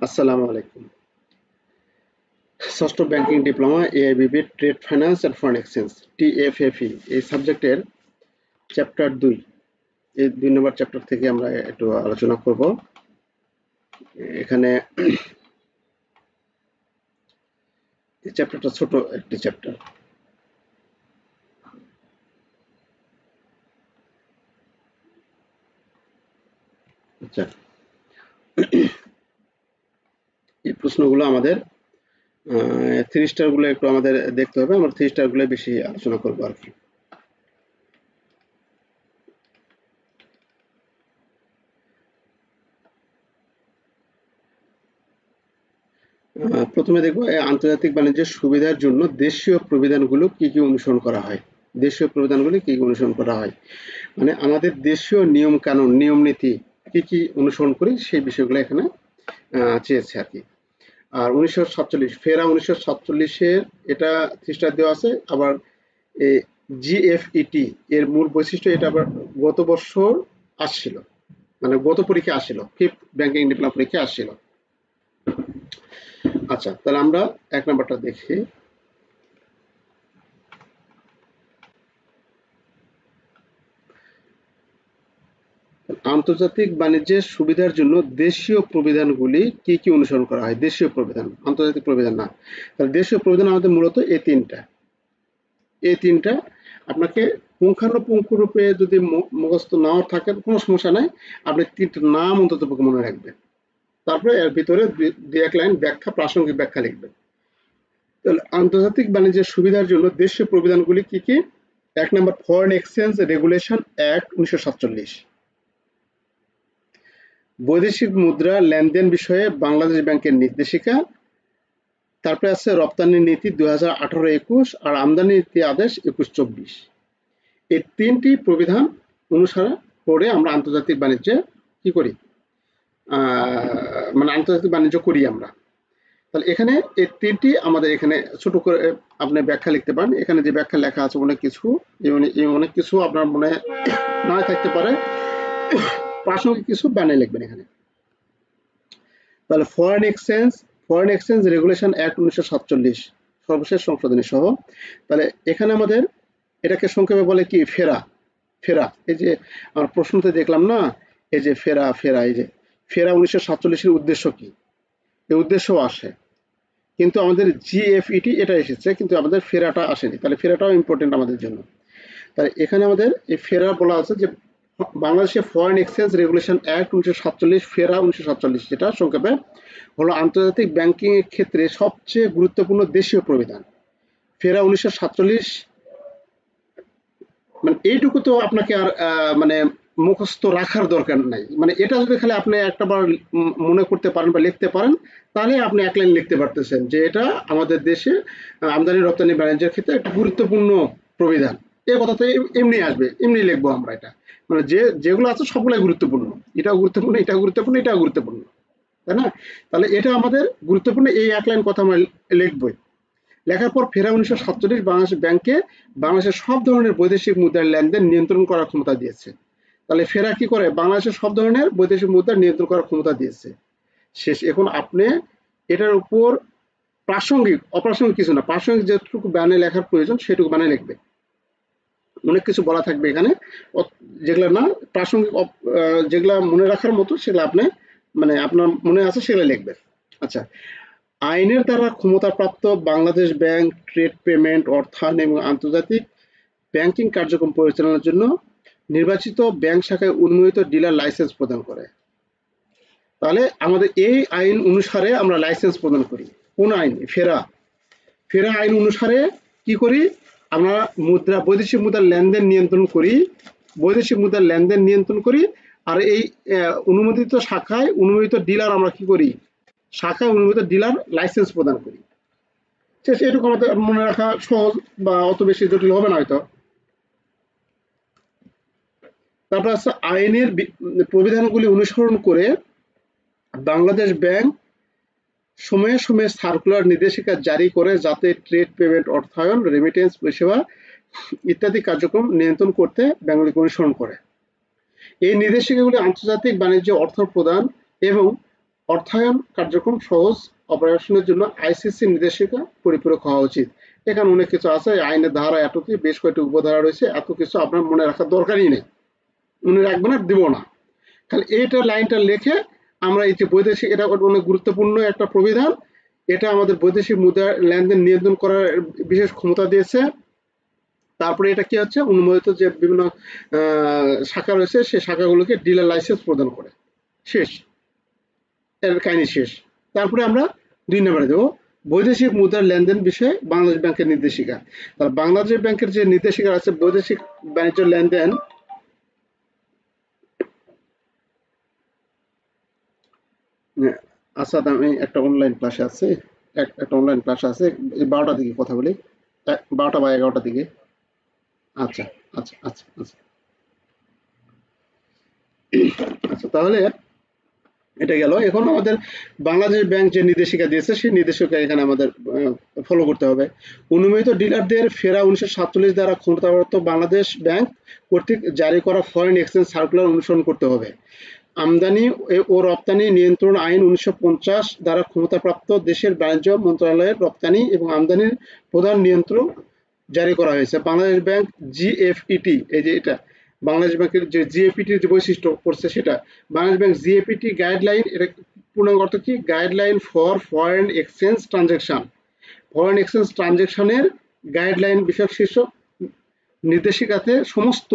আসসালামু আলাইকুম। ষষ্ঠ banking diploma AIBB trade finance and foreign exchange TFFE এই সাবজেক্টের চ্যাপ্টার 2 এই 2 নম্বর চ্যাপ্টার থেকে আমরা একটু আলোচনা করব। এখানে এই চ্যাপ্টারটা ছোট একটি চ্যাপ্টার। আচ্ছা, এই প্রশ্নগুলো আমাদের 3 স্টার গুলো একটু আমাদের দেখতে হবে। আমরা 3 স্টার গুলো বেশি আলোচনা করব আর কি। প্রথমে দেখব আন্তর্জাতিক বাণিজ্যের সুবিধার জন্য দেশীয় প্রবিধানগুলো কি কি অনুসরণ করা হয়। দেশীয় প্রবিধানগুলি কি কি অনুসরণ করা হয়, মানে আমাদের দেশীয় নিয়ম কানুন নিয়ম নীতি কি কি অনুসরণ করি সেই বিষয়গুলো এখানে চেয়েছে আর কি। আর 1947 ফেরা 1947-এর এটা খ্রিস্টাব্দ দেওয়া আছে। আবার জিএফইটি এর মূল বৈশিষ্ট্য এটা আবার গত বছর আসছিল, মানে গত পরীক্ষা আসছিল, ফিফথ ব্যাংকিং ডিপ্লোমা পরীক্ষা আসছিল। আচ্ছা, তাহলে আমরা 1 নাম্বারটা দেখি। আন্তর্জাতিক বাণিজ্যের সুবিধার জন্য দেশীয় প্রবিধানগুলি কি কি অনুসরণ করা হয়। দেশীয় প্রবিধান, আন্তর্জাতিক প্রবিধান না। তাহলে দেশীয় প্রবিধান আমাদের মূলত এই তিনটা আপনাকে পুঙ্খানুপুঙ্খ রূপে যদি মুখস্থ নাও থাকে কোনো সমস্যা নাই, আপনি 3টা নাম অন্তত মনে রাখবেন, তারপরে এর ভিতরে 2-1 লাইন ব্যাখ্যা, প্রাসঙ্গিক ব্যাখ্যা লিখবেন। তাহলে আন্তর্জাতিক বাণিজ্যের সুবিধার জন্য দেশীয় প্রবিধানগুলি কি কি। 1 নম্বর ফরেন এক্সচেঞ্জ রেগুলেশন অ্যাক্ট 1947, বৈদেশিক মুদ্রা লেনদেন বিষয়ে বাংলাদেশ ব্যাংকের নির্দেশিকা। তারপরে আছে রপ্তানি নীতি 2018-21 আর আমদানি নীতি আদেশ 21-24। এই 3টি প্রবিধান অনুসারে করে আমরা আন্তর্জাতিক বাণিজ্যে কি করি, মানে আন্তর্জাতিক বাণিজ্য করি আমরা। তাহলে এখানে এই 3টি আমাদের এখানে ছোট করে আপনি ব্যাখ্যা লিখতে পারেন। এখানে যে ব্যাখ্যা লেখা আছে অনেক কিছু, এই অনেক কিছু আপনার মনে না থাকতে পারে, প্রাসঙ্গিক কিছু বানিয়ে লিখবেন এখানে। তাহলে ফরেন এক্সচেঞ্জ রেগুলেশন অ্যাক্ট 1947 সর্বশেষ সংশোধনী সহ। তাহলে এখানে আমাদের এটাকে সংক্ষেপে বলে কি, ফেরা। এই যে আমরা প্রশ্নতে দেখলাম না, এই যে ফেরা এই যে ফেরা 1947-এর উদ্দেশ্য কি, এই উদ্দেশ্যও আসে, কিন্তু আমাদের জিএফইটি এটা এসেছে, কিন্তু আমাদের ফেরাটা আসেনি। তাহলে ফেরাটাও ইম্পর্টেন্ট আমাদের জন্য। তাহলে এখানে আমাদের এই ফেরা বলা আছে যে বাংলাদেশের ফরেন এক্সচেঞ্জ রেগুলেশন অ্যাক্ট 1947 ফেরা 1947, যেটা সংক্ষেপে হলো আন্তর্জাতিক ব্যাংকিং এর ক্ষেত্রে সবচেয়ে গুরুত্বপূর্ণ দেশীয় প্রবিধান। ফেরা 1947, মানে এইটুকু তো আপনাকে আর মানে মুখস্থ রাখার দরকার নাই। মানে এটা যদি খালি আপনি একটাবার মনে করতে পারেন বা লিখতে পারেন, তাহলে আপনি 1 লাইন লিখতে পারতেছেন যে এটা আমাদের দেশে আমদানি রপ্তানি বাণিজ্যের ক্ষেত্রে একটা গুরুত্বপূর্ণ প্রবিধান। এই কথা তো এমনি আসবে, এমনি লিখবো আমরা এটা। মানে যেগুলো আছে সবগুলাই গুরুত্বপূর্ণ, এটাও গুরুত্বপূর্ণ, এটাও গুরুত্বপূর্ণ, এটাও গুরুত্বপূর্ণ, তাই না? তাহলে এটা আমাদের গুরুত্বপূর্ণ, এই 1 লাইন কথা আমরা লিখবই। লেখার পর ফেরা 1947 বাংলাদেশ ব্যাংকে বাংলাদেশের সব ধরনের বৈদেশিক মুদ্রার লেনদেন নিয়ন্ত্রণ করার ক্ষমতা দিয়েছে। তাহলে ফেরা কি করে, বাংলাদেশের সব ধরনের বৈদেশিক মুদ্রা নিয়ন্ত্রণ করার ক্ষমতা দিয়েছে। শেষ। এখন আপনি এটার উপর প্রাসঙ্গিক অপ্রাসঙ্গিক কিছু না, প্রাসঙ্গিক যেটুকু বানিয়ে লেখার প্রয়োজন সেটুকু বানিয়ে লিখবে। অনেক কিছু বলা থাকবে এখানে, যেগুলো না প্রাসঙ্গিক, যেগুলা মনে রাখার মতো সেগুলো আপনি মানে আপনার মনে আছে সেগুলো লিখবেন। আচ্ছা, আইনের দ্বারা ক্ষমতাপ্রাপ্ত বাংলাদেশ ব্যাংক ট্রেড পেমেন্ট, অর্থায়ন এবং আন্তর্জাতিক ব্যাংকিং কার্যক্রম পরিচালনার জন্য নির্বাচিত ব্যাংক শাখায় অনুমোদিত ডিলার লাইসেন্স প্রদান করে। তাহলে আমাদের এই আইন অনুসারে আমরা লাইসেন্স প্রদান করি। কোন আইন? ফেরা আইন অনুসারে কি করি আমরা, বৈদেশিক মুদ্রার লেনদেন নিয়ন্ত্রণ করি। আর এই অনুমোদিত শাখায় অনুমোদিত ডিলার আমরা কি করি, শাখায় অনুমোদিত ডিলার লাইসেন্স প্রদান করি। শেষ। এটুকু আমাদের মনে রাখা সহজ, বা অত বেশি জটিল হবে না হয়তো। তারপর আছে আইনের প্রবিধানগুলি অনুসরণ করে বাংলাদেশ ব্যাংক সময়ে সময়ে সার্কুলার নির্দেশিকা জারি করে, যাতে ট্রেড পেমেন্ট, অর্থায়ন, রেমিটেন্স পরিষেবা ইত্যাদি কার্যক্রম নিয়ন্ত্রণ করতে ব্যাংকগুলিকে অনুসরণ করে। এই নির্দেশিকাগুলি আন্তর্জাতিক বাণিজ্য, অর্থ প্রদান এবং অর্থায়ন কার্যক্রম সহজ অপারেশনের জন্য আইসিসি নির্দেশিকা পরিপূরক হওয়া উচিত। এখানে অনেক কিছু আছে, আইনের ধারা এতটি, বেশ কয়েকটি উপধারা রয়েছে, এত কিছু আপনার মনে রাখার দরকারই নেই, মনে রাখবে না, দিব না। খালি এইটা লাইনটা লেখে আমরা এই যে বৈদেশিক, এটা অনেক গুরুত্বপূর্ণ একটা প্রবিধান, এটা আমাদের বৈদেশিক মুদ্রা লেনদেন নিয়ন্ত্রণ করার বিশেষ ক্ষমতা দিয়েছে। তারপরে এটা কি হচ্ছে, অনুমোদিত যে বিভিন্ন শাখা রয়েছে সেই শাখাগুলোকে ডিলার লাইসেন্স প্রদান করে। শেষ, এর কাহিনী শেষ। তারপরে আমরা 2 নম্বরে দেবো বৈদেশিক মুদ্রার লেনদেন বিষয়ে বাংলাদেশ ব্যাংকের নির্দেশিকা। তাহলে বাংলাদেশ ব্যাংকের যে নির্দেশিকা আছে বৈদেশিক বাণিজ্য লেনদেন, আচ্ছা আমি একটা অনলাইন ক্লাসে আছে, একটা অনলাইন ক্লাস আছে, 12টার দিকে কথা বলি, 12টা বা 11টার দিকে। আচ্ছা আচ্ছা আচ্ছা আচ্ছা আচ্ছা, তাহলে এটা গেল। এখন আমাদের বাংলাদেশ ব্যাংক যে নির্দেশিকা দিয়েছে সেই নির্দেশিকা এখানে আমাদের ফলো করতে হবে। অনুমোদিত ডিলারদের ফেরা 1947 দ্বারা ক্ষমতাপ্রাপ্ত বাংলাদেশ ব্যাংক কর্তৃক জারি করা ফরেন এক্সচেঞ্জ সার্কুলার অনুসরণ করতে হবে। আমদানি ও রপ্তানি নিয়ন্ত্রণ আইন 1950 দ্বারা ক্ষমতাপ্রাপ্ত দেশের বাণিজ্য মন্ত্রণালয়ের রপ্তানি এবং আমদানির প্রধান নিয়ন্ত্রক জারি করা হয়েছে। বাংলাদেশ ব্যাংক জিএফইটি, এই যে এটা বাংলাদেশ ব্যাংকের যে জিএফইটির যে বৈশিষ্ট্য পড়ছে সেটা, বাংলাদেশ ব্যাংক জিএফইটি গাইডলাইন, এটা পূর্ণাঙ্গ অর্থ কি, guideline for foreign exchange transaction, foreign exchange ট্রানজাকশনের গাইডলাইন বিষয়ক শীর্ষক নির্দেশিকাতে সমস্ত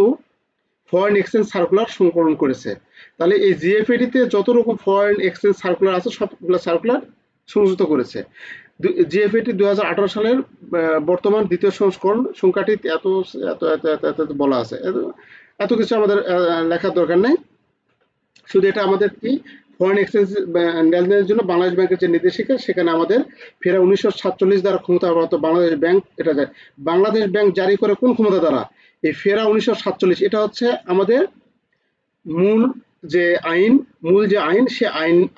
ফরেন এক্সচেঞ্জ সার্কুলার সংকলন করেছে। তাহলে এই জিএফইটিতে যত রকম ফরেন এক্সচেঞ্জ সার্কুলার আছে সবগুলো সার্কুলার সংযুক্ত করেছে। জিএফইটি 2018 সালের বর্তমান দ্বিতীয় সংস্করণ, সংখ্যাটি এত এত এত এত এত বলা আছে, এত কিছু আমাদের লেখার দরকার নেই। শুধু এটা আমাদের কি, ফরেন এক্সচেঞ্জ লেনদেনের জন্য বাংলাদেশ ব্যাংকের যে নির্দেশিকা সেখানে আমাদের ফেরা 1947 দ্বারা ক্ষমতাপ্রাপ্ত বাংলাদেশ ব্যাংক, এটা যায় বাংলাদেশ ব্যাংক জারি করে কোন ক্ষমতা দ্বারা, এই ফেরা 1947, এটা হচ্ছে আমাদের মূল যে আইন, সে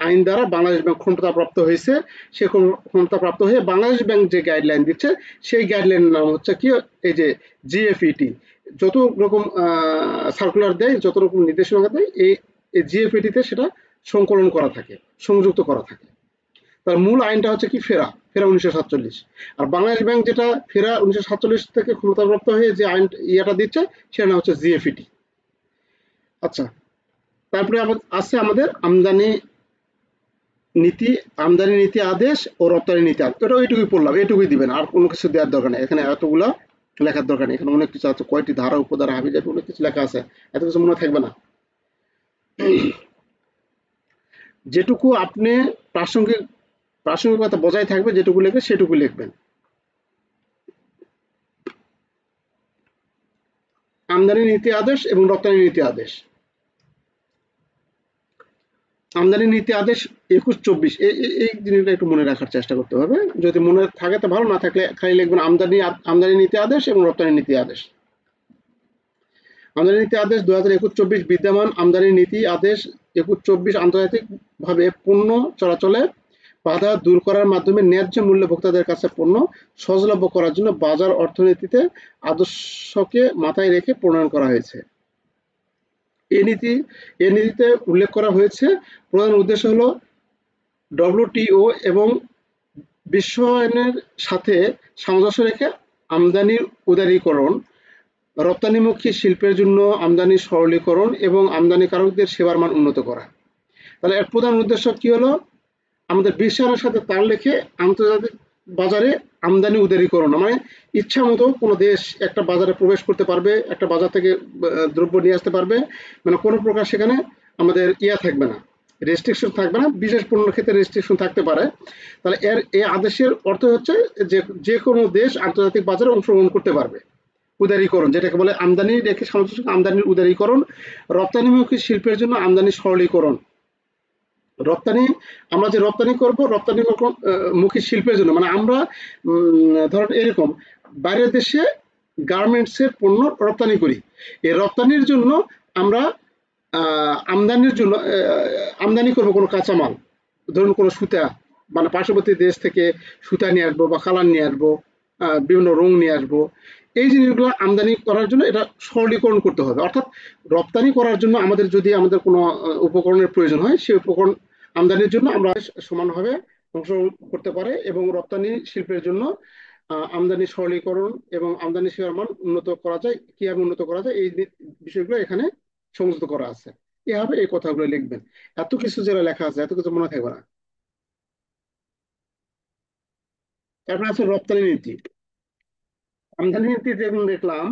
আইন দ্বারা বাংলাদেশ ব্যাংক ক্ষমতাপ্রাপ্ত হয়েছে। সে ক্ষমতাপ্রাপ্ত হয়ে বাংলাদেশ ব্যাংক যে গাইডলাইন দিচ্ছে সেই গাইডলাইনের নাম হচ্ছে কি, এই যে জিএফইটি। যত রকম সার্কুলার দেয়, যত রকম নির্দেশনা দেয়, এই জিএফইটিতে সেটা সংকলন করা থাকে, সংযুক্ত করা থাকে। তার মূল আইনটা হচ্ছে কি, ফেরা 1947। আর বাংলাদেশ ব্যাংক যেটা ফেরা 1947 থেকে ক্ষমতাপ্রাপ্ত হয়ে যে আইন ইয়েটা দিচ্ছে সেটা নাম হচ্ছে জিএফইটি। আচ্ছা, তারপরে আছে আমাদের আমদানি নীতি আদেশ ও রপ্তানি নীতি আদেশ। এটা ওইটুকুই পড়লাম, এইটুকুই দিবেন, আর কোনো কিছু দেওয়ার দরকার নেই, এখানে এতগুলা লেখার দরকার নেই। এখানে অনেক কিছু আছে, কয়টি ধারা উপধারা হাবি যাবে, অনেক কিছু লেখা আছে, এত কিছু মনে থাকবে না। যেটুকু আপনি প্রাসঙ্গিকতা বজায় থাকবে, যেটুকু লিখবে সেটুকু লিখবেন। আমদানি নীতি আদেশ এবং রপ্তানি নীতি আদেশ। আমদানি নীতি আদেশ 21-24, এই জিনিসটা একটু মনে রাখার চেষ্টা করতে হবে। যদি মনে থাকে তো ভালো, না থাকলে খালি লিখবেন আমদানি নীতি আদেশ এবং রপ্তানি নীতি আদেশ। আমদানি নীতি আদেশ 2021-24 বিদ্যমান আমদানি নীতি আদেশ 21-24 আন্তর্জাতিকভাবে পণ্য চলাচলে বাধা দূর করার মাধ্যমে ন্যায্য মূল্যে ভোক্তাদের কাছে পণ্য সহজলভ্য করার জন্য বাজার অর্থনীতিতে আদর্শকে মাথায় রেখে প্রণয়ন করা হয়েছে। এই নীতিতে উল্লেখ করা হয়েছে প্রধান উদ্দেশ্য হলো ডব্লিউটিও এবং বিশ্বায়নের সাথে সামঞ্জস্য রেখে আমদানির উদারীকরণ, রপ্তানিমুখী শিল্পের জন্য আমদানি সরলীকরণ এবং আমদানিকারকদের সেবার মান উন্নত করা। তাহলে এর প্রধান উদ্দেশ্য কি হলো, আমাদের বিশ্বায়নের সাথে তাল রেখে আন্তর্জাতিক বাজারে আমদানি উদারীকরণ, মানে ইচ্ছা মতো কোনো দেশ একটা বাজারে প্রবেশ করতে পারবে, একটা বাজার থেকে দ্রব্য নিয়ে আসতে পারবে, মানে কোনো প্রকার সেখানে আমাদের থাকবে না, রেস্ট্রিকশন থাকবে না। বিশেষ পণ্যের ক্ষেত্রে রেস্ট্রিকশন থাকতে পারে। তাহলে এই আদেশের অর্থ হচ্ছে যে কোনো দেশ আন্তর্জাতিক বাজারে অংশগ্রহণ করতে পারবে। উদারীকরণ, যেটাকে বলে আমদানি রেখে সামঞ্জস্য, আমদানির উদারীকরণ। রপ্তানিমুখী শিল্পের জন্য আমদানি সরলীকরণ, রপ্তানি, আমরা যে রপ্তানি করব রপ্তানিমুখী শিল্পের জন্য, মানে আমরা ধরেন এরকম বাইরের দেশে গার্মেন্টসের পণ্য রপ্তানি করি, এই রপ্তানির জন্য আমরা আমদানি করব কোনো কাঁচামাল, ধরুন কোনো সুতা, মানে পার্শ্ববর্তী দেশ থেকে সুতা নিয়ে আসবো বা কালার নিয়ে আসবো, বিভিন্ন রং নিয়ে আসবো, এই জিনিসগুলো আমদানি করার জন্য এটা সরলীকরণ করতে হবে। অর্থাৎ রপ্তানি করার জন্য আমাদের যদি কোনো উপকরণের প্রয়োজন হয়, সেই উপকরণ আমদানির জন্য আমরা সমানভাবে অংশগ্রহণ করতে পারে, এবং রপ্তানি শিল্পের জন্য আমদানি সরলীকরণ এবং আমদানি সেবার মান উন্নত করা যায়, কিভাবে উন্নত করা যায় এই বিষয়গুলো এখানে সংযুক্ত করা আছে। এভাবে এই কথাগুলো লিখবেন। এত কিছু যেটা লেখা আছে এত কিছু মনে থাকবে না। তারপরে আছে রপ্তানি নীতি। আমদানি নীতি যেমন দেখলাম,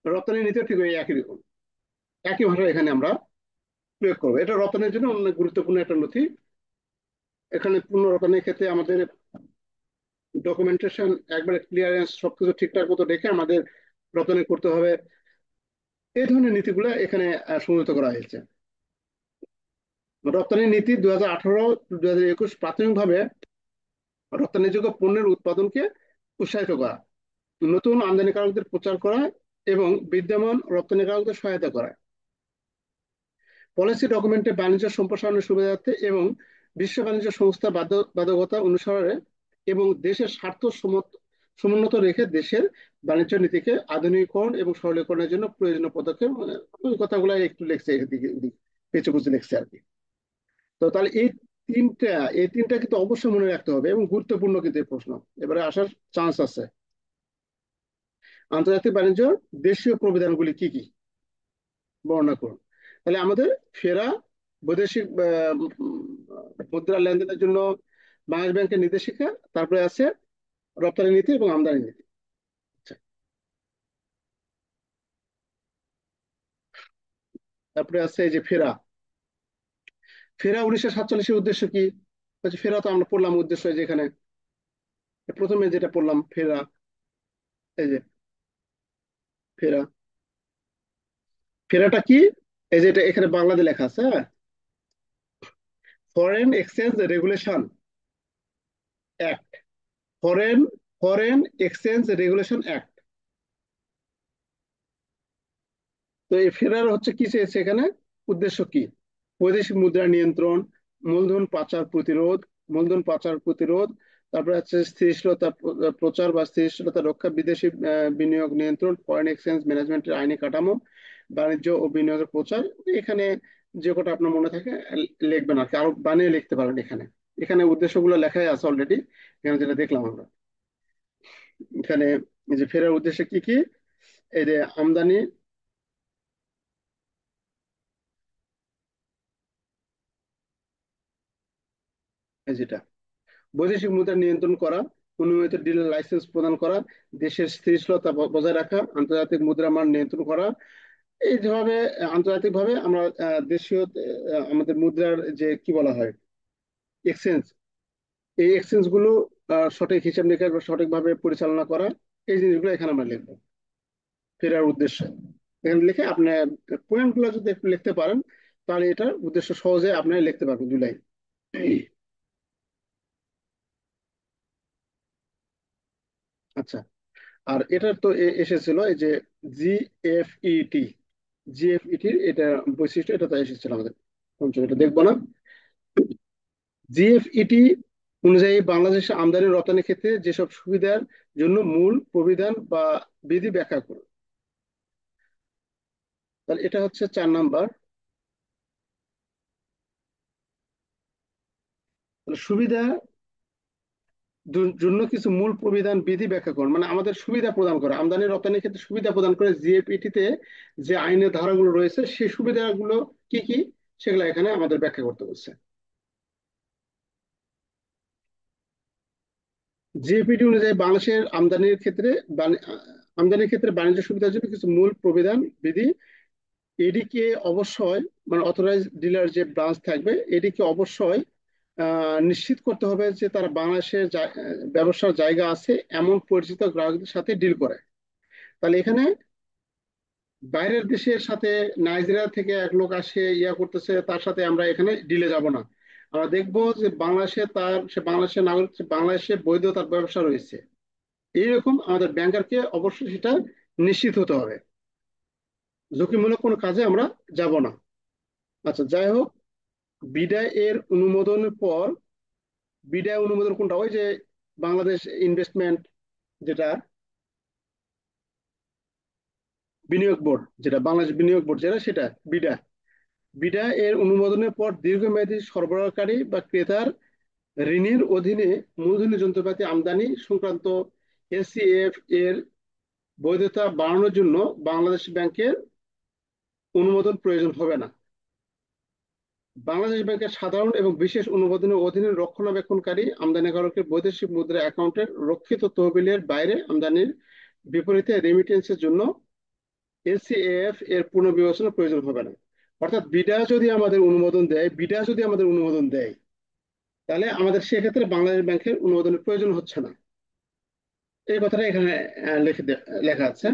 রপ্তানি নীতিও ঠিক ওই একই রকম, একই ভাষা এখানে আমরা প্রয়োগ করবো। এটা রপ্তানির জন্য অনেক গুরুত্বপূর্ণ একটা নথি। এখানে পূর্ণ রপ্তানির ক্ষেত্রে আমাদের ডকুমেন্টেশন একবারে ক্লিয়ারেন্স সবকিছু ঠিকঠাক মতো রেখে আমাদের রপ্তানি করতে হবে। এই ধরনের নীতিগুলো এখানে সংযুক্ত করা হয়েছে। রপ্তানি নীতি 2018-2021 প্রাথমিকভাবে রপ্তানিযোগ্য পণ্যের উৎপাদনকে উৎসাহিত করা, নতুন আমদানিকারকদের প্রচার করা এবং বিদ্যমান রপ্তানিকারকদের সহায়তা করা, পলিসি ডকুমেন্টে বাণিজ্য সম্প্রসারণের সুবিধার্থে এবং বিশ্ব বাণিজ্য সংস্থা বাধ্যবাধকতা অনুসারে এবং দেশের স্বার্থ সমুন্নত রেখে দেশের বাণিজ্য নীতিকে আধুনিকীকরণ এবং সরলীকরণের জন্য প্রয়োজনীয় পদক্ষেপ, ওই কথাগুলো একটু লেখছে এদিকে পেঁচে কুচে লেখছে আর কি। তো তাহলে তিনটা এই তিনটা কিন্তু অবশ্যই মনে রাখতে হবে এবং গুরুত্বপূর্ণ কিন্তু এই প্রশ্ন এবারে আসার চান্স আছে। আন্তর্জাতিক বাণিজ্য দেশীয় প্রবিধানগুলি কি কি বর্ণনা করুন। তাহলে আমাদের ফেরা, বৈদেশিক মুদ্রা লেনদেনের জন্য বাংলাদেশ ব্যাংকের নির্দেশিকা, তারপরে আছে রপ্তানি নীতি এবং আমদানি নীতি। আচ্ছা, তারপরে আছে এই যে ফেরা। ফেরা 1947 উদ্দেশ্য কি? বলছে ফেরা তো আমরা পড়লাম উদ্দেশ্য, যেখানে প্রথমে যেটা পড়লাম ফেরা, এই যে ফেরা, ফেরাটা কি? এই যে এটা এখানে বাংলাতে লেখা আছে, হ্যাঁ, foreign exchange regulation act, foreign foreign exchange regulation act. তো এই ফেরার হচ্ছে কি চেয়েছে এখানে, উদ্দেশ্য কি? বৈদেশিক মুদ্রা নিয়ন্ত্রণ, মূলধন পাচার প্রতিরোধ, মূলধন পাচার প্রতিরোধ, তারপরে হচ্ছে স্থিতিশীলতা প্রচার বা স্থিতিশীলতা রক্ষা, বিদেশি বিনিয়োগ নিয়ন্ত্রণ, ফরেন এক্সচেঞ্জ ম্যানেজমেন্টের আইনি কাঠামো, বাণিজ্য ও বিনিয়োগের প্রচার। এখানে যে কটা আপনার মনে থাকে লিখবেন আর কি, আরো বানিয়ে লিখতে পারেন। এখানে এখানে উদ্দেশ্যগুলো লেখাই আছে অলরেডি, এখানে যেটা দেখলাম আমরা। এখানে এই যে ফেরার উদ্দেশ্য কি কি, এই যে আমদানি, এই যেটা বৈদেশিক মুদ্রা নিয়ন্ত্রণ করা, অনুমোদিত ডিলার লাইসেন্স প্রদান করা, দেশের স্থিতিশীলতা বজায় রাখা, আন্তর্জাতিক মুদ্রা মান নিয়ন্ত্রণ করা। এই যেভাবে আন্তর্জাতিক ভাবে আমরা দেশীয় আমাদের মুদ্রার যে কি বলা হয় এক্সচেঞ্জ, এই এক্সচেঞ্জ গুলো সঠিক হিসাব নিকাশ বা সঠিকভাবে পরিচালনা করা, এই জিনিসগুলো এখানে আমরা লিখবো ফেরার উদ্দেশ্য। এখানে লিখে আপনি পয়েন্ট গুলো যদি একটু লিখতে পারেন তাহলে এটার উদ্দেশ্য সহজে আপনি লিখতে পারবেন 2 লাইন। আচ্ছা, আর এটার তো এসেছিল এই যে জিএফইটি, জিএফইটির এটা বৈশিষ্ট্য, এটা তো এসেছিল আমাদের পঞ্চম, এটা দেখবো না। জিএফইটি অনুযায়ী বাংলাদেশে আমদানি রপ্তানি ক্ষেত্রে যেসব সুবিধার জন্য মূল প্রবিধান বা বিধি ব্যাখ্যা করুন। তাহলে এটা হচ্ছে 4 নাম্বার। তাহলে সুবিধা জন্য কিছু মূল প্রবিধান বিধি ব্যাখ্যা করুন, মানে আমাদের সুবিধা প্রদান করে, আমদানি রপ্তানির ক্ষেত্রে সুবিধা প্রদান করে জিএফইটি তে যে আইনের ধারাগুলো রয়েছে সেই সুবিধাগুলো কি কি সেগুলো এখানে আমাদের ব্যাখ্যা করতে বলছে। জিএপিটি অনুযায়ী বাংলাদেশের আমদানির ক্ষেত্রে বাণিজ্য সুবিধার জন্য কিছু মূল প্রবিধান বিধি, এটিকে অবশ্যই, মানে অথরাইজ ডিলার যে ব্রাঞ্চ থাকবে এটিকে অবশ্যই নিশ্চিত করতে হবে যে তারা বাংলাদেশের ব্যবসার জায়গা আছে এমন পরিচিত গ্রাহকদের সাথে ডিল করে। তাহলে এখানে বাইরের দেশের সাথে, নাইজেরিয়া থেকে এক লোক আসে ইয়া করতেছে, তার সাথে আমরা এখানে ডিলে যাব না। আমরা দেখবো যে বাংলাদেশে সে বাংলাদেশের নাগরিক, বাংলাদেশে বৈধ তার ব্যবসা রয়েছে, এইরকম আমাদের ব্যাংকারকে অবশ্যই সেটা নিশ্চিত হতে হবে। ঝুঁকিমূলক কোনো কাজে আমরা যাব না। আচ্ছা, যাই হোক, বিডায় এর অনুমোদনের পর, বিডায় অনুমোদন কোনটা, ওই যে বাংলাদেশ ইনভেস্টমেন্ট, যেটা বিনিয়োগ বোর্ড, যেটা বাংলাদেশ বিনিয়োগ বোর্ড, যেটা সেটা বিডা। বিডা এর অনুমোদনের পর দীর্ঘমেয়াদী সরবরাহকারী বা ক্রেতার ঋণের অধীনে মূলধনী যন্ত্রপাতি আমদানি সংক্রান্ত এসিএফ এর বৈধতা বাড়ানোর জন্য বাংলাদেশ ব্যাংকের অনুমোদন প্রয়োজন হবে না। বাংলাদেশ ব্যাংকের সাধারণ এবং বিশেষ অনুমোদনের অধীনে রক্ষণাবেক্ষণকারী আমদানিকারকের বৈদেশিক মুদ্রা অ্যাকাউন্টের রক্ষিত তহবিলের বাইরে আমদানির বিপরীতে রেমিটেন্সের জন্য এসিএফ এর পুনর্বিবেচনার প্রয়োজন হবে না। অর্থাৎ বিডা যদি আমাদের অনুমোদন দেয়, তাহলে আমাদের সেক্ষেত্রে বাংলাদেশ ব্যাংকের অনুমোদনের প্রয়োজন হচ্ছে না। এই কথাটা এখানে লেখা আছে।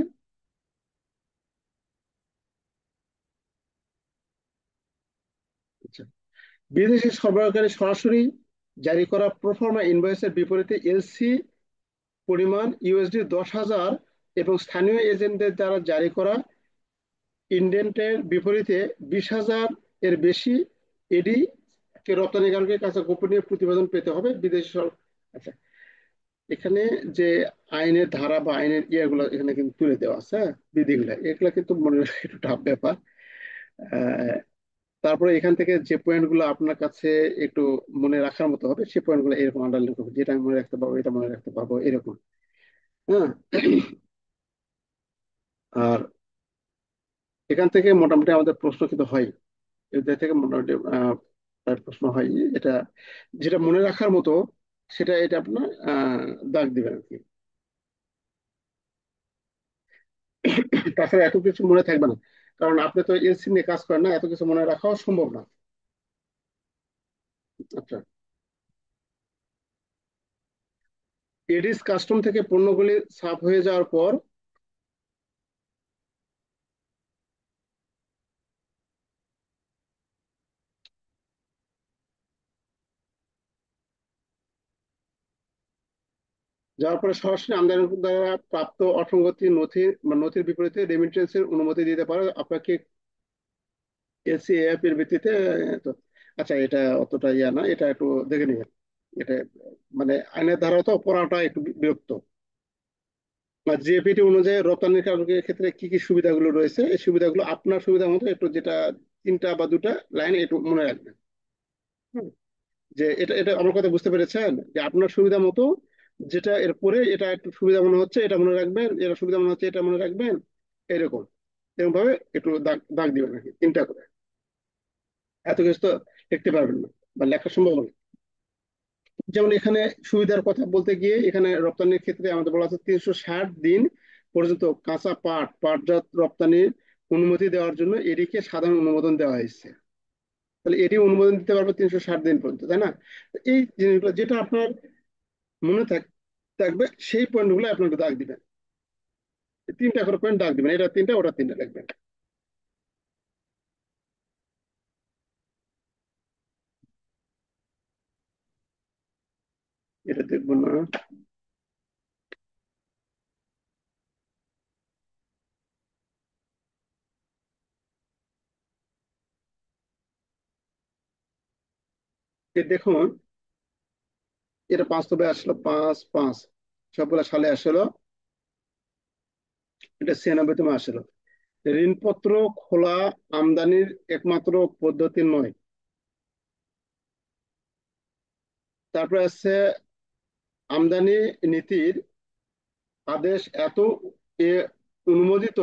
আচ্ছা। বিদেশি সরবরাহকারী সরাসরি জারি করা প্রোফর্মা ইনভয়েসের বিপরীতে এলসি পরিমাণ USD 10,000 এবং স্থানীয় এজেন্টদের দ্বারা জারি করা ইনডেন্টের বিপরীতে 20,000 এর বেশি এডি কে রপ্তানিকারকের কাছে গোপনীয় প্রতিবেদন পেতে হবে আচ্ছা, এখানে যে আইনের ধারা বা আইনের ইয়েগুলো এখানে কিন্তু তুলে দেওয়া আছে, হ্যাঁ, বিধিগুলো এগুলো কিন্তু মনে রাখা একটু টাফ ব্যাপার। আহ, তারপরে এখান থেকে যে পয়েন্ট গুলো আপনার কাছে একটু মনে রাখার মতো হবে সেই পয়েন্ট গুলো এরকম আন্ডারলাইন করবো, যেটা আমি মনে রাখতে পারবো এটা মনে রাখতে পারবো এরকম। হ্যাঁ। আর এখান থেকে মোটামুটি আমাদের প্রশ্ন কিন্তু হয়, এদের থেকে মোটামুটি প্রায় প্রশ্ন হয়। এটা যেটা মনে রাখার মতো সেটা এটা আপনার দাগ দিবেন আর কি। তাছাড়া এত কিছু মনে থাকবে না, কারণ আপনি তো এলসি নিয়ে কাজ করেন না, এত কিছু মনে রাখাও সম্ভব না। আচ্ছা। এডিস কাস্টম থেকে পণ্যগুলি সাফ হয়ে যাওয়ার পর সরাসরি আমদানি দ্বারা প্রাপ্ত অসঙ্গতি নথি বা নথির বিপরীতে রেমিটেন্সের অনুমতি দিতে পারে আপনাকে এলসিএফ এর ভিত্তিতে। তো আচ্ছা, এটা অতটা ইয়া না, এটা একটু দেখে নিবেন। এটা মানে আইনের ধারা তো পড়াটা একটু বিরক্ত। জিএপিটি অনুযায়ী রপ্তানিকারকের ক্ষেত্রে কি কি সুবিধাগুলো রয়েছে, এই সুবিধাগুলো আপনার সুবিধা মতো একটু, যেটা তিনটা বা দুটা লাইন একটু মনে রাখবেন। হুম। যে এটা এটা আমার কথা বুঝতে পেরেছেন, যে আপনার সুবিধা মতো যেটা এরপরে এটা একটু সুবিধা মনে হচ্ছে এটা মনে রাখবেন, এটা সুবিধা মনে হচ্ছে এটা মনে রাখবেন, এরকম এরকম ভাবে একটু দাগ দাগ দিবেন নাকি তিনটা করে। এত কিছু তো লিখতে পারবেন না বা লেখা সম্ভব না। যেমন এখানে সুবিধার কথা বলতে গিয়ে এখানে রপ্তানির ক্ষেত্রে আমাদের বলা আছে 360 দিন পর্যন্ত কাঁচা পাটজাত রপ্তানির অনুমতি দেওয়ার জন্য এটিকে সাধারণ অনুমোদন দেওয়া হয়েছে। তাহলে এটি অনুমোদন দিতে পারবে 360 দিন পর্যন্ত, তাই না? তো এই জিনিসগুলো যেটা আপনার মনে থাকবে সেই পয়েন্টগুলো আপনাকে দাগ দিবেন। তিনটা করে পয়েন্ট দাগ দিবেন, এটা তিনটা ওটা তিনটা লিখবেন। এটা দেখবো না। দেখুন, এটা বাস্তবে আসলো 5/5, সবগুলা সালে আসলো, এটা 96-তম আসলো। ঋণপত্র খোলা আমদানির একমাত্র পদ্ধতি নয়। তারপরে আছে আমদানি নীতির আদেশ এত এ অনুমোদিত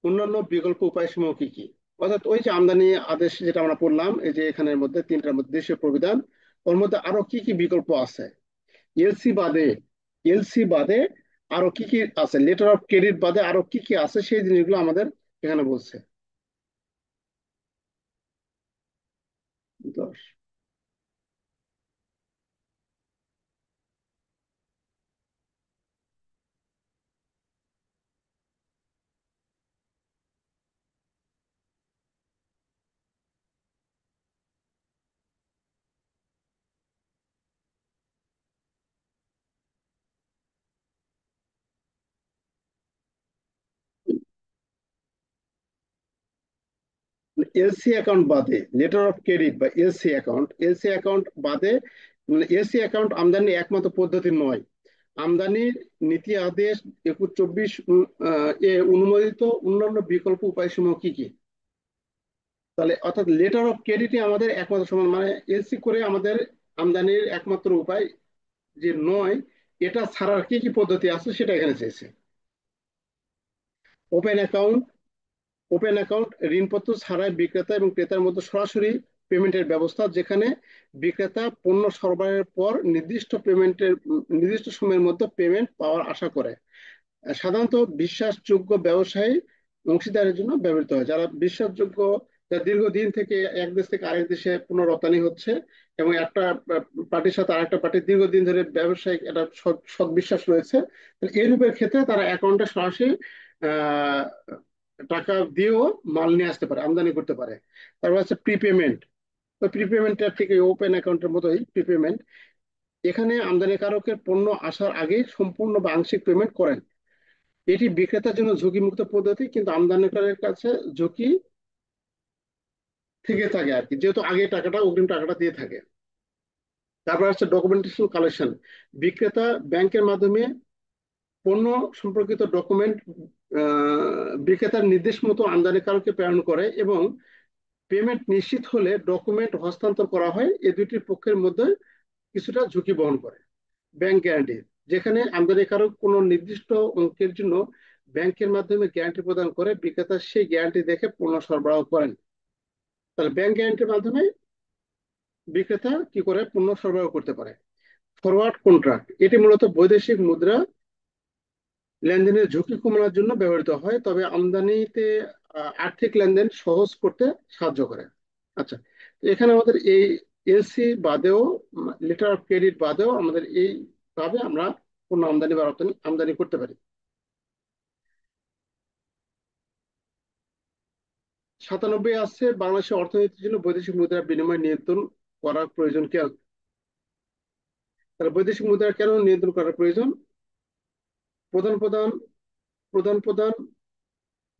অন্যান্য বিকল্প উপায়সমূহ কি কি। অর্থাৎ ওই যে আমদানি আদেশ যেটা আমরা পড়লাম, এই যে এখানের মধ্যে তিনটার মধ্যে দেশীয় প্রবিধান, ওর মধ্যে আরো কি কি বিকল্প আছে, এলসি বাদে, এলসি বাদে আরো কি কি আছে, লেটার অফ ক্রেডিট বাদে আরো কি কি আছে সেই জিনিসগুলো আমাদের এখানে বলছে। 10। এলসি অ্যাকাউন্ট বাদে, লেটার অফ ক্রেডিট বা এলসি অ্যাকাউন্ট বাদে, এলসি অ্যাকাউন্ট আমদানি একমাত্র পদ্ধতি নয়। আমদানির নীতি আদেশ 21-24 এ অনুমোদিত অন্যান্য বিকল্প উপায়সমূহ কি কি। তাহলে অর্থাৎ লেটার অফ ক্রেডিটই আমাদের একমাত্র সমান, মানে এলসি করে আমাদের আমদানির একমাত্র উপায় যে নয়, এটা ছাড়ার কি কি পদ্ধতি আছে সেটা এখানে চেয়েছে। ওপেন অ্যাকাউন্ট, ওপেন অ্যাকাউন্ট ঋণপত্র ছাড়াই বিক্রেতা এবং ক্রেতার মধ্যে সরাসরি পেমেন্টের ব্যবস্থা, যেখানে বিক্রেতা পণ্য সরবরাহের পর নির্দিষ্ট সময়ের মধ্যে পেমেন্ট পাওয়ার আশা করে। সাধারণত বিশ্বাসযোগ্য ব্যবসায়ী অংশীদারের জন্য ব্যবহৃত হয়, যারা বিশ্বাসযোগ্য, যারা দীর্ঘদিন থেকে এক দেশ থেকে আরেক দেশে পণ্য রপ্তানি হচ্ছে, এবং একটা পার্টির সাথে আরেকটা পার্টির দীর্ঘদিন ধরে ব্যবসায়িক একটা সৎ বিশ্বাস রয়েছে। এই রূপের ক্ষেত্রে তারা অ্যাকাউন্টে সরাসরি আহ, টাকা দিয়েও মাল নিয়ে আসতে পারে, আমদানি করতে পারে। তারপর হচ্ছে প্রিপেমেন্ট। তো প্রিপেমেন্টটা ঠিক ওপেন অ্যাকাউন্টের মতোই প্রিপেমেন্ট। এখানে আমদানিকারকের পণ্য আসার আগে সম্পূর্ণ বা আংশিক পেমেন্ট করেন। এটি বিক্রেতার জন্য ঝুঁকিমুক্ত পদ্ধতি, কিন্তু আমদানিকারকের কাছে ঝুঁকি থেকে থাকে আর কি, যেহেতু আগে টাকাটা, অগ্রিম টাকাটা দিয়ে থাকে। তারপর হচ্ছে ডকুমেন্টেশন কালেকশন। বিক্রেতা ব্যাংকের মাধ্যমে পণ্য সম্পর্কিত ডকুমেন্ট বিক্রেতার নির্দেশ মতো আমদানিকারককে প্রেরণ করে, এবং পেমেন্ট নিশ্চিত হলে ডকুমেন্ট হস্তান্তর করা হয়। এই দুটি পক্ষের মধ্যে কিছুটা ঝুঁকি বহন করে। ব্যাংক গ্যারান্টি, যেখানে আমদানিকারক কোনো নির্দিষ্ট অঙ্কের জন্য ব্যাংকের মাধ্যমে গ্যারান্টি প্রদান করে, বিক্রেতা সেই গ্যারান্টি দেখে পণ্য সরবরাহ করেন। তাহলে ব্যাংক গ্যারান্টির মাধ্যমে বিক্রেতা কি করে পণ্য সরবরাহ করতে পারে। ফরওয়ার্ড কন্ট্রাক্ট, এটি মূলত বৈদেশিক মুদ্রা লেনদেনের ঝুঁকি কমানোর জন্য ব্যবহৃত হয়, তবে আমদানিতে আর্থিক লেনদেন সহজ করতে সাহায্য করে। আচ্ছা, তো এখানে আমাদের এই এলসি বাদেও, লেটার অফ ক্রেডিট বাদেও আমাদের এইভাবে আমরা পণ্য আমদানি বা রপ্তানি আমদানি করতে পারি। 97 আছে বাংলাদেশের অর্থনীতির জন্য বৈদেশিক মুদ্রা বিনিময় নিয়ন্ত্রণ করার প্রয়োজন কেন। তাহলে বৈদেশিক মুদ্রা কেন নিয়ন্ত্রণ করার প্রয়োজন? প্রধান প্রধান প্রধান প্রধান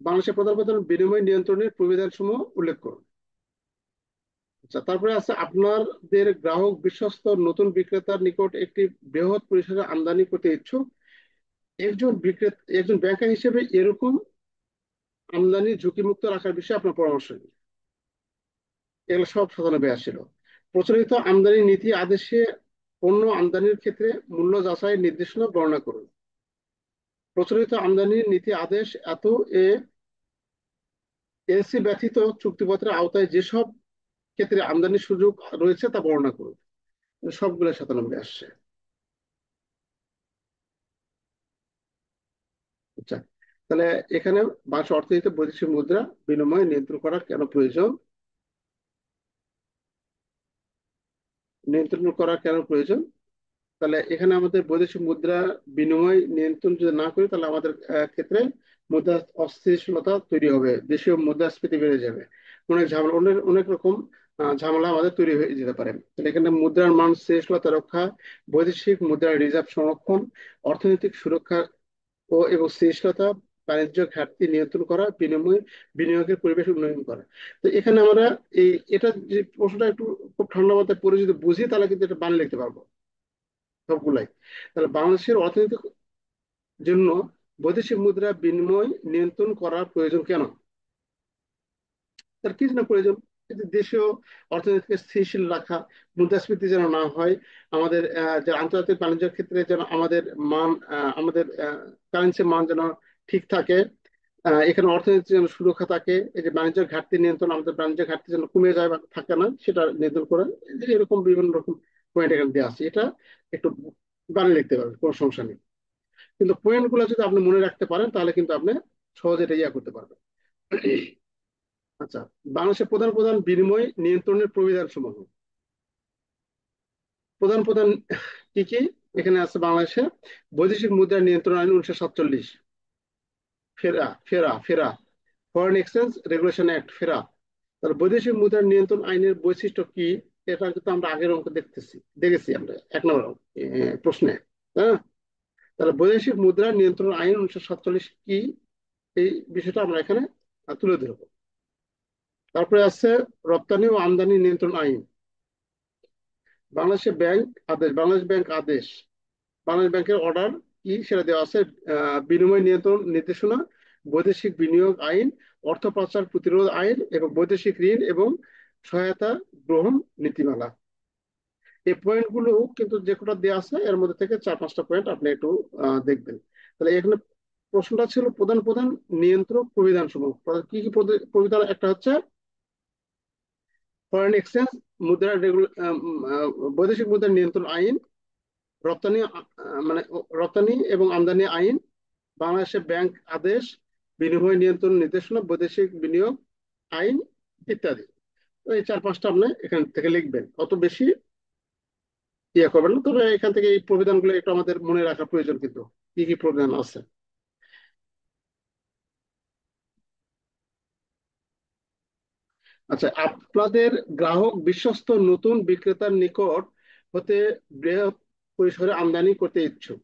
বাংলাদেশের প্রধান প্রধান বিনিময় নিয়ন্ত্রণের প্রবিধান সমূহ উল্লেখ করুন। আচ্ছা, তারপরে আছে আপনাদের গ্রাহক বিশ্বস্ত নতুন বিক্রেতার নিকট একটি বৃহৎ পরিসরে আমদানি করতে ইচ্ছুক। একজন ব্যাংকার হিসেবে এরকম আমদানি ঝুঁকিমুক্ত রাখার বিষয়ে আপনার পরামর্শ নিন। এগুলো সব 97 আসছিল। প্রচলিত আমদানি নীতি আদেশে পণ্য আমদানির ক্ষেত্রে মূল্য যাচাইয়ের নির্দেশনা বর্ণনা করুন। প্রচলিত আমদানি নীতি আদেশ এত এ এলসি ব্যতীত চুক্তিপত্রের আওতায় যেসব ক্ষেত্রে আমদানির সুযোগ রয়েছে তা বর্ণনা করুন। সবগুলো 97 আসছে। আচ্ছা, তাহলে এখানে বাংলাদেশ অর্থনীতিতে বৈদেশিক মুদ্রা বিনিময় নিয়ন্ত্রণ করা কেন প্রয়োজন, নিয়ন্ত্রণ করা কেন প্রয়োজন। তাহলে এখানে আমাদের বৈদেশিক মুদ্রা বিনিময় নিয়ন্ত্রণ যদি না করি, তাহলে আমাদের ক্ষেত্রে মুদ্রা অস্থিতিশীলতা তৈরি হবে, দেশীয় মুদ্রাস্ফীতি বেড়ে যাবে, অনেক ঝামেলা, অনেক অনেক রকম ঝামেলা আমাদের তৈরি হয়ে যেতে পারে। তাহলে এখানে মুদ্রার মান স্থিতিশীলতা রক্ষা, বৈদেশিক মুদ্রার রিজার্ভ সংরক্ষণ, অর্থনৈতিক সুরক্ষা এবং স্থিতিশীলতা, বাণিজ্য ঘাটতি নিয়ন্ত্রণ করা, বিনিয়োগের পরিবেশ উন্নয়ন করা। তো এখানে আমরা এটা যে প্রশ্নটা একটু খুব ঠান্ডা মাথায় পড়ে যদি বুঝি, তাহলে কিন্তু এটা বানিয়ে লিখতে পারবো সবগুলাই। তাহলে বাংলাদেশের অর্থনৈতিক জন্য বৈদেশিক মুদ্রা বিনিময় নিয়ন্ত্রণ করার প্রয়োজন কেন। তার কি জন্য প্রয়োজন? কিন্তু দেশীয় অর্থনীতিকে স্থিতিশীল রাখা, মুদ্রাস্ফীতি যেন না হয়, আমাদের যে আন্তর্জাতিক বাণিজ্যের ক্ষেত্রে যেন আমাদের মান, আমাদের কারেন্সি মান যেন ঠিক থাকে, এখানে অর্থনীতি যেন সুরক্ষা থাকে, এই যে বাণিজ্যের ঘাটতি নিয়ন্ত্রণ, আমাদের বাণিজ্যের ঘাটতি যেন কমে যায় বা থাকে না সেটা নিয়ন্ত্রণ করে, যে এরকম বিভিন্ন রকম পয়েন্ট এখানে দেওয়া আছে। এটা একটু বানিয়ে লিখতে পারবেন, কোনো সমস্যা নেই। কিন্তু পয়েন্ট গুলো যদি আপনি মনে রাখতে পারেন, তাহলে কিন্তু আপনি সহজে এটা করতে পারবেন। আচ্ছা, বাংলাদেশের প্রধান প্রধান বিনিময় নিয়ন্ত্রণের প্রবিধান সমূহ। প্রধান প্রধান কি কি এখানে আছে? বাংলাদেশে বৈদেশিক মুদ্রা নিয়ন্ত্রণ আইন 1947, ফেরা ফেরা ফেরা ফরেন এক্সচেঞ্জ রেগুলেশন অ্যাক্ট, ফেরা। তাহলে বৈদেশিক মুদ্রা নিয়ন্ত্রণ আইনের বৈশিষ্ট্য কি, এটা কিন্তু আমরা আগের অঙ্ক দেখেছি আমরা 1 নম্বর প্রশ্নে। হ্যাঁ, তাহলে বৈদেশিক মুদ্রা নিয়ন্ত্রণ আইন 1947 কি, এই বিষয়টা আমরা এখানে তুলে ধরবো। তারপরে আছে রপ্তানি ও আমদানি নিয়ন্ত্রণ আইন, বাংলাদেশের ব্যাংক আদেশ, বাংলাদেশ ব্যাংক আদেশ, বাংলাদেশ ব্যাংকের অর্ডার কি সেটা দেওয়া আছে, বিনিময় নিয়ন্ত্রণ নির্দেশনা, বৈদেশিক বিনিয়োগ আইন, অর্থ পাচার প্রতিরোধ আইন এবং বৈদেশিক ঋণ এবং সহায়তা গ্রহণ নীতিমালা। এই পয়েন্টগুলো কিন্তু যে কটা দেওয়া আছে এর মধ্যে থেকে 4-5টা পয়েন্ট আপনি একটু দেখবেন। তাহলে এখানে প্রশ্নটা ছিল প্রধান প্রধান নিয়ন্ত্রক প্রবিধান সমূহ। কি কি প্রবিধান? একটা হচ্ছে ফরেন এক্সচেঞ্জ, মুদ্রা বৈদেশিক মুদ্রা নিয়ন্ত্রণ আইন, রপ্তানি মানে রপ্তানি এবং আমদানি আইন, বাংলাদেশের ব্যাংক আদেশ, বিনিময় নিয়ন্ত্রণ নির্দেশনা, বৈদেশিক বিনিয়োগ আইন ইত্যাদি। তো এই 4-5টা আপনি এখান থেকে লিখবেন, অত বেশি ইয়ে করবেন না। তবে এখান থেকে এই প্রবিধানগুলো একটু আমাদের মনে রাখা প্রয়োজন, কিন্তু কি কি প্রবিধান আছে। আচ্ছা, আপনাদের গ্রাহক বিশ্বস্ত নতুন বিক্রেতার নিকট হতে বৃহৎ পরিসরে আমদানি করতে ইচ্ছুক।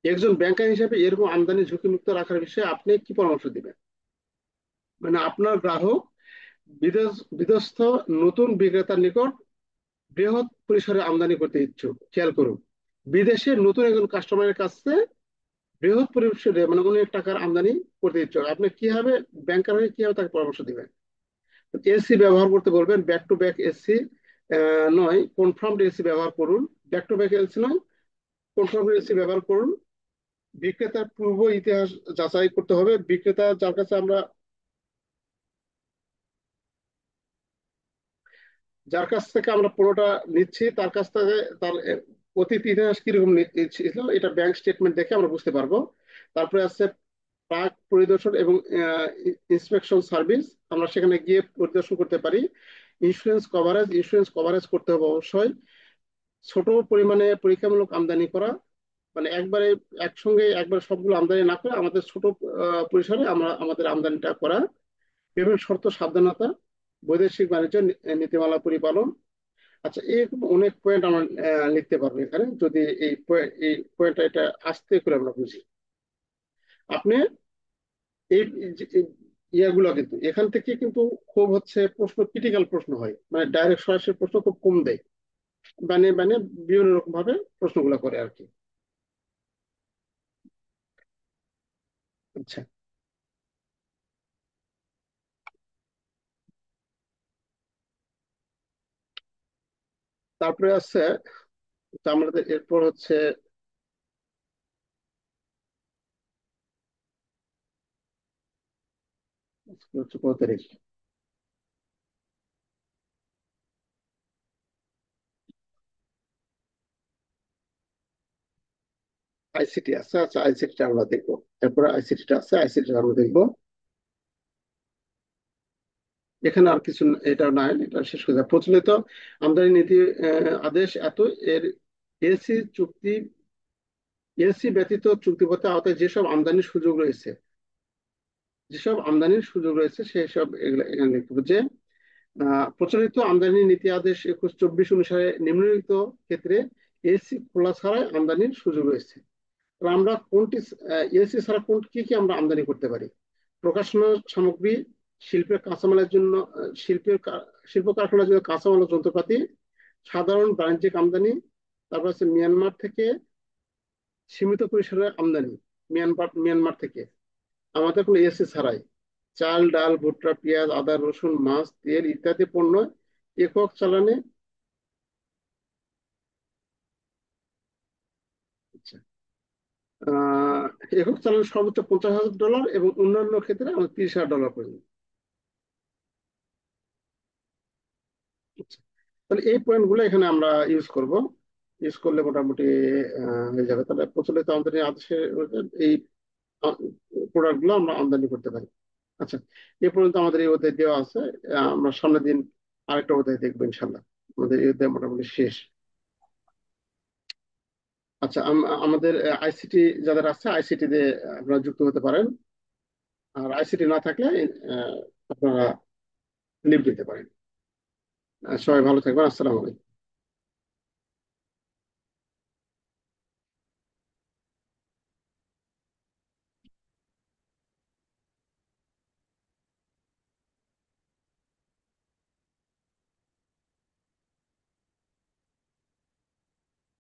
একজন ব্যাংকার হিসেবে এরকম আমদানি ঝুঁকিমুক্ত রাখার বিষয়ে আপনি কি পরামর্শ দিবেন? মানে আপনার গ্রাহক বিদেশ বিদেশস্থ নতুন বিক্রেতার নিকট বৃহৎ পরিসরে আমদানি করতে ইচ্ছুক। খেয়াল করুন, বিদেশের নতুন একজন কাস্টমারের কাছে বৃহৎ পরিসরে মানে অনেক টাকার আমদানি করতে ইচ্ছুক, আপনি কিভাবে ব্যাংকার হয়ে কিভাবে তাকে পরামর্শ দিবেন? এসি ব্যবহার করতে বলবেন, ব্যাক টু ব্যাক এসি নয়, কনফার্মড এসি ব্যবহার করুন। ব্যাক টু ব্যাক এসি নয়, কনফার্মড এসি ব্যবহার করুন। বিক্রেতার পূর্ব ইতিহাস যাচাই করতে হবে। বিক্রেতা যার কাছে আমরা যার কাছ থেকে আমরা পণ্যটা নিচ্ছি তার কাছ থেকে তার অতীত ইতিহাস কিরকম ছিল এটা ব্যাংক স্টেটমেন্ট দেখে আমরা বুঝতে পারবো। তারপরে আছে প্রাক পরিদর্শন এবং ইন্সপেকশন সার্ভিস, আমরা সেখানে গিয়ে পরিদর্শন করতে পারি। ইন্স্যুরেন্স কভারেজ করতে হবে অবশ্যই। ছোট পরিমাণে পরীক্ষামূলক আমদানি করা, মানে একবারে একসঙ্গে একবার সবগুলো আমদানি না করে আমাদের ছোট পরিসরে আমরা আমাদের আমদানিটা করা। বিভিন্ন শর্ত সাবধানতা, বৈদেশিক বাণিজ্য নীতিমালা পরিপালন। আচ্ছা, এরকম অনেক পয়েন্ট আমরা লিখতে পারবো এখানে, যদি এই পয়েন্টটা এটা আস্তে করে আমরা বুঝি। আপনি এই এই ইয়াগুলো কিন্তু এখান থেকে কিন্তু খুব হচ্ছে প্রশ্ন, ক্রিটিক্যাল প্রশ্ন হয়, মানে ডাইরেক্ট সরাসরি প্রশ্ন খুব কম দেয়, মানে মানে বিভিন্ন রকম ভাবে প্রশ্নগুলো করে আর কি। আচ্ছা, তারপরে আছে তো আমাদের এরপর হচ্ছে হচ্ছে কত তারিখ? আইসিটি আছে, আচ্ছা আইসিটি আমরা দেখবো। এরপরে আইসিটিটা আছে, আইসিটি আমরা দেখবো। এখানে আর কিছু এটা নাই, এটা শেষ করে যায়। প্রচলিত আমদানি নীতি আদেশ এত এর এসি চুক্তি, এসি ব্যতীত চুক্তিপথে আওতায় যেসব আমদানির সুযোগ রয়েছে সেই সব এগুলো এখানে লিখতে হবে যে প্রচলিত আমদানি নীতি আদেশ 21-24 অনুসারে নিম্নলিখিত ক্ষেত্রে এসি খোলা ছাড়াই আমদানির সুযোগ রয়েছে। তাহলে আমরা কোনটি এসি ছাড়া কোন কি কি আমরা আমদানি করতে পারি? প্রকাশনা সামগ্রী, শিল্পের কাঁচামালের জন্য শিল্প কারখানার জন্য কাঁচামাল ও যন্ত্রপাতি, সাধারণ বাণিজ্যিক আমদানি। তারপর আছে মিয়ানমার থেকে সীমিত পরিসরের আমদানি, মিয়ানমার থেকে আমাদের কোনো এসি ছাড়াই। চাল, ডাল, ভুট্টা, পেঁয়াজ, আদা, রসুন, মাছ, তেল ইত্যাদি পণ্য একক চালানে। আচ্ছা, আহ, একক চালানে সর্বোচ্চ $50,000 এবং অন্যান্য ক্ষেত্রে আমাদের $30,000 পর্যন্ত। আচ্ছা, তাহলে এই পয়েন্ট গুলো এখানে আমরা ইউজ করব। ইউজ করলে মোটামুটি হয়ে যাবে। তাহলে প্রচলিত আমদানি আদেশের এই প্রোডাক্ট গুলো আমরা আমদানি করতে পারি। আচ্ছা, এ পর্যন্ত আমাদের এই অধ্যায় দেওয়া আছে। আমরা সামনের দিন আরেকটা অধ্যায় দেখবো ইনশাল্লাহ। আমাদের এই অধ্যায় মোটামুটি শেষ। আচ্ছা, আমাদের আইসিটি যাদের আছে আইসিটি তে আপনারা যুক্ত হতে পারেন। আর আইসিটি না থাকলে আহ, আপনারা লিভ দিতে পারেন। সবাই ভালো থাকবেন। আসসালামু আলাইকুম।